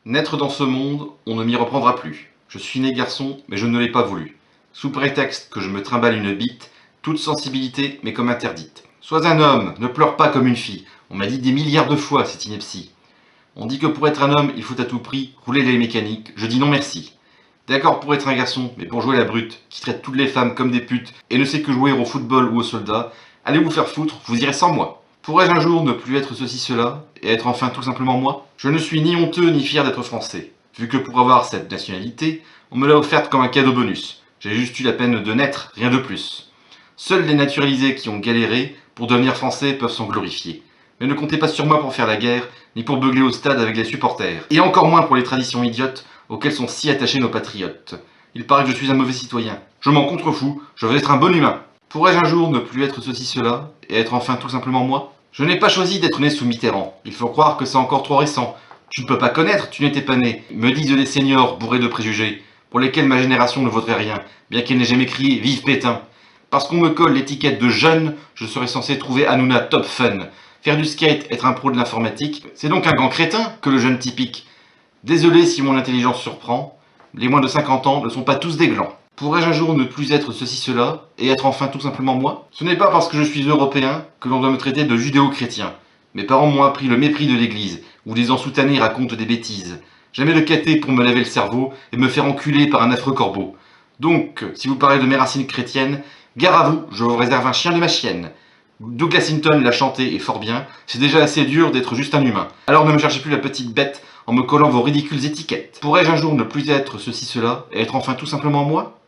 Naître dans ce monde, on ne m'y reprendra plus. Je suis né garçon, mais je ne l'ai pas voulu. Sous prétexte que je me trimballe une bite, toute sensibilité m'est comme interdite. Sois un homme, ne pleure pas comme une fille. On m'a dit des milliards de fois cette ineptie. On dit que pour être un homme, il faut à tout prix rouler les mécaniques. Je dis non merci. D'accord pour être un garçon, mais pour jouer la brute, qui traite toutes les femmes comme des putes et ne sait que jouer au football ou aux soldats, allez vous faire foutre, vous irez sans moi. Pourrais-je un jour ne plus être ceci-cela, et être enfin tout simplement moi? Je ne suis ni honteux ni fier d'être français, vu que pour avoir cette nationalité, on me l'a offerte comme un cadeau bonus. J'ai juste eu la peine de naître, rien de plus. Seuls les naturalisés qui ont galéré pour devenir français peuvent s'en glorifier. Mais ne comptez pas sur moi pour faire la guerre, ni pour beugler au stade avec les supporters. Et encore moins pour les traditions idiotes auxquelles sont si attachés nos patriotes. Il paraît que je suis un mauvais citoyen. Je m'en contrefous, je veux être un bon humain. Pourrais-je un jour ne plus être ceci-cela, et être enfin tout simplement moi? Je n'ai pas choisi d'être né sous Mitterrand. Il faut croire que c'est encore trop récent. Tu ne peux pas connaître, tu n'étais pas né. Me disent les seniors bourrés de préjugés, pour lesquels ma génération ne vaudrait rien, bien qu'elle n'ait jamais crié « Vive Pétain !» Parce qu'on me colle l'étiquette de jeune, je serais censé trouver Hanouna top fun. Faire du skate, être un pro de l'informatique, c'est donc un grand crétin que le jeune typique. Désolé si mon intelligence surprend, les moins de 50 ans ne sont pas tous des glands. Pourrais-je un jour ne plus être ceci-cela, et être enfin tout simplement moi? Ce n'est pas parce que je suis européen que l'on doit me traiter de judéo-chrétien. Mes parents m'ont appris le mépris de l'église, où les ensoutanés racontent des bêtises. Jamais le caté pour me laver le cerveau et me faire enculer par un affreux corbeau. Donc, si vous parlez de mes racines chrétiennes, gare à vous, je vous réserve un chien de ma chienne. Douglas Hinton l'a chanté et fort bien, c'est déjà assez dur d'être juste un humain. Alors ne me cherchez plus la petite bête en me collant vos ridicules étiquettes. Pourrais-je un jour ne plus être ceci-cela et être enfin tout simplement moi?